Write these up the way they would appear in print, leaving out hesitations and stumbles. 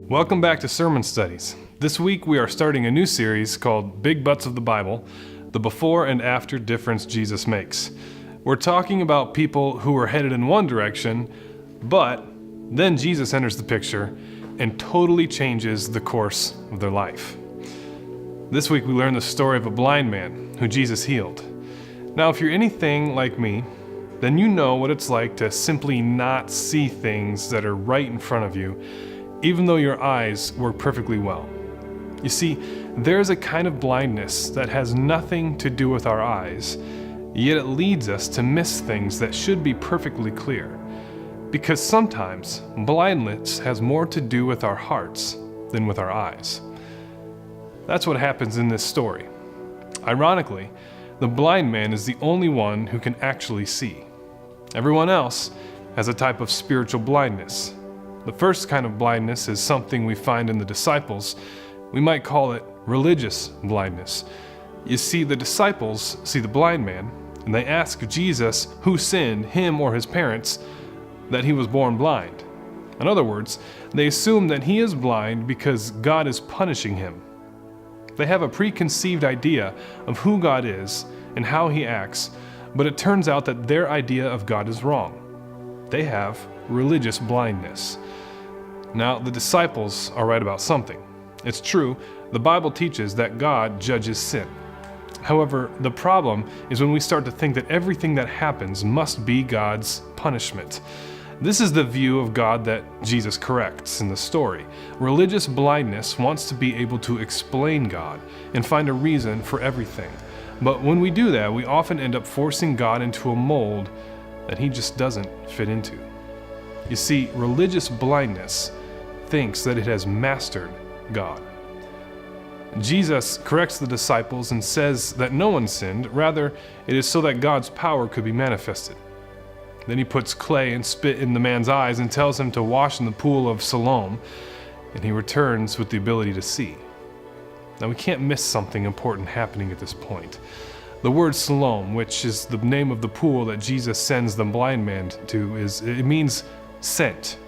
Welcome back to Sermon Studies. This week we are starting a new series called Big Butts of the Bible, the before and after difference Jesus makes. We're talking about people who were headed in one direction, but then Jesus enters the picture and totally changes the course of their life. This week we learn the story of a blind man who Jesus healed. Now, if you're anything like me, then you know what it's like to simply not see things that are right in front of you, even though your eyes work perfectly well. You see, there's a kind of blindness that has nothing to do with our eyes, yet it leads us to miss things that should be perfectly clear. Because sometimes blindness has more to do with our hearts than with our eyes. That's what happens in this story. Ironically, the blind man is the only one who can actually see. Everyone else has a type of spiritual blindness. The first kind of blindness is something we find in the disciples. We might call it religious blindness. You see, the disciples see the blind man, and they ask Jesus who sinned, him or his parents, that he was born blind. In other words, they assume that he is blind because God is punishing him. They have a preconceived idea of who God is and how he acts, but it turns out that their idea of God is wrong. They have religious blindness. Now, the disciples are right about something. It's true, the Bible teaches that God judges sin. However, the problem is when we start to think that everything that happens must be God's punishment. This is the view of God that Jesus corrects in the story. Religious blindness wants to be able to explain God and find a reason for everything. But when we do that, we often end up forcing God into a mold that he just doesn't fit into. You see, religious blindness thinks that it has mastered God. Jesus corrects the disciples and says that no one sinned, rather it is so that God's power could be manifested. Then he puts clay and spit in the man's eyes and tells him to wash in the pool of Siloam, and he returns with the ability to see. Now, we can't miss something important happening at this point. The word Siloam, which is the name of the pool that Jesus sends the blind man to, it means sent.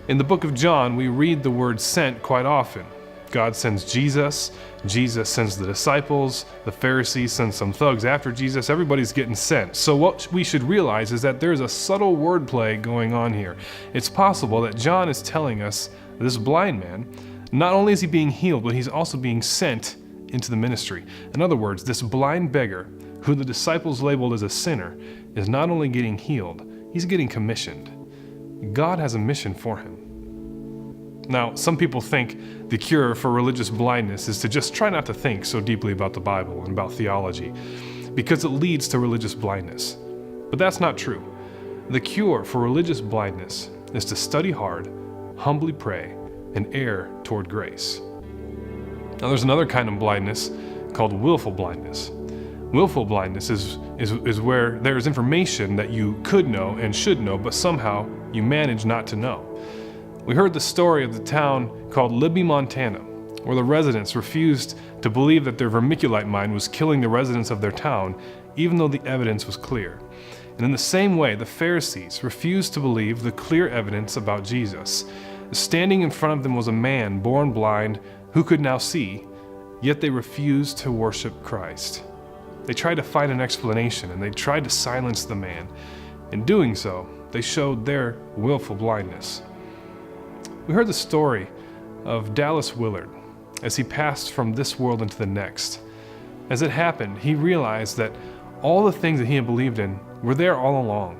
In the book of John, we read the word sent quite often. God sends Jesus, Jesus sends the disciples, the Pharisees send some thugs after Jesus, everybody's getting sent. So what we should realize is that there's a subtle wordplay going on here. It's possible that John is telling us this blind man, not only is he being healed, but he's also being sent into the ministry. In other words, this blind beggar, who the disciples labeled as a sinner, is not only getting healed, he's getting commissioned. God has a mission for him. Now, some people think the cure for religious blindness is to just try not to think so deeply about the Bible and about theology, because it leads to religious blindness. But that's not true. The cure for religious blindness is to study hard, humbly pray, and err toward grace. Now, there's another kind of blindness called willful blindness. Willful blindness is where there's information that you could know and should know, but somehow you manage not to know. We heard the story of the town called Libby, Montana, where the residents refused to believe that their vermiculite mine was killing the residents of their town, even though the evidence was clear. And in the same way, the Pharisees refused to believe the clear evidence about Jesus. Standing in front of them was a man born blind who could now see, yet they refused to worship Christ. They tried to find an explanation, and they tried to silence the man. In doing so, they showed their willful blindness. We heard the story of Dallas Willard as he passed from this world into the next. As it happened, he realized that all the things that he had believed in were there all along,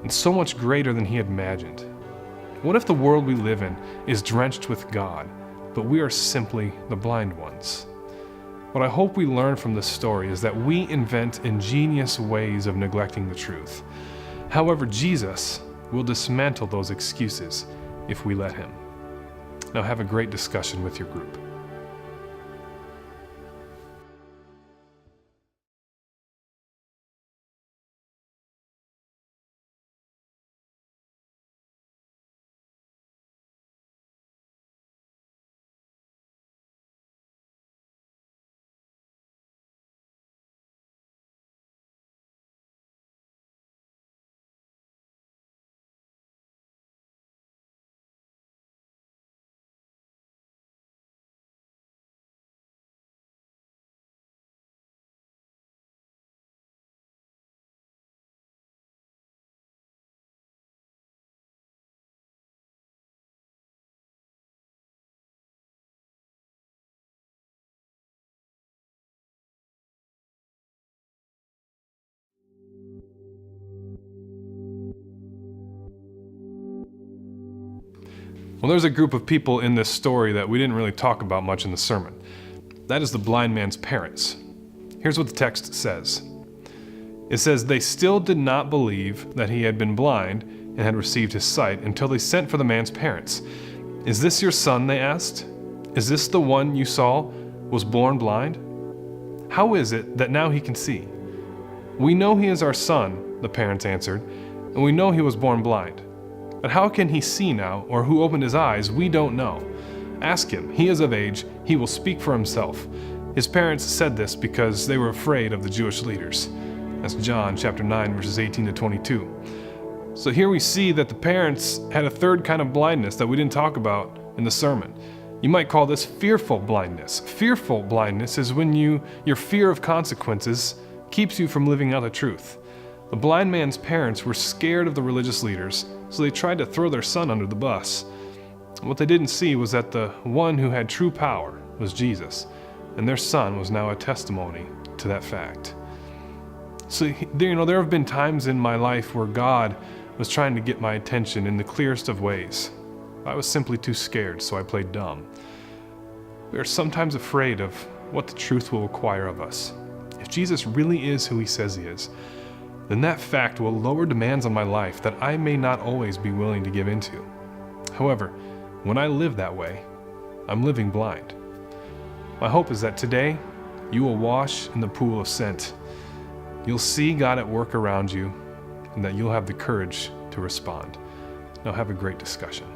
and so much greater than he had imagined. What if the world we live in is drenched with God, but we are simply the blind ones? What I hope we learn from this story is that we invent ingenious ways of neglecting the truth. However, Jesus will dismantle those excuses if we let him. Now have a great discussion with your group. Well, there's a group of people in this story that we didn't really talk about much in the sermon. That is the blind man's parents. Here's what the text says. It says, "They still did not believe that he had been blind and had received his sight until they sent for the man's parents. 'Is this your son?' they asked. 'Is this the one you saw was born blind? How is it that now he can see?' 'We know he is our son,' the parents answered, 'and we know he was born blind. But how can he see now, or who opened his eyes, we don't know. Ask him, he is of age, he will speak for himself.' His parents said this because they were afraid of the Jewish leaders." That's John chapter 9, verses 18 to 22. So here we see that the parents had a third kind of blindness that we didn't talk about in the sermon. You might call this fearful blindness. Fearful blindness is when your fear of consequences keeps you from living out the truth. The blind man's parents were scared of the religious leaders, so they tried to throw their son under the bus. What they didn't see was that the one who had true power was Jesus, and their son was now a testimony to that fact. So, there have been times in my life where God was trying to get my attention in the clearest of ways. I was simply too scared, so I played dumb. We are sometimes afraid of what the truth will require of us. If Jesus really is who he says he is, then that fact will lower demands on my life that I may not always be willing to give into. However, when I live that way, I'm living blind. My hope is that today, you will wash in the pool of scent. You'll see God at work around you, and that you'll have the courage to respond. Now have a great discussion.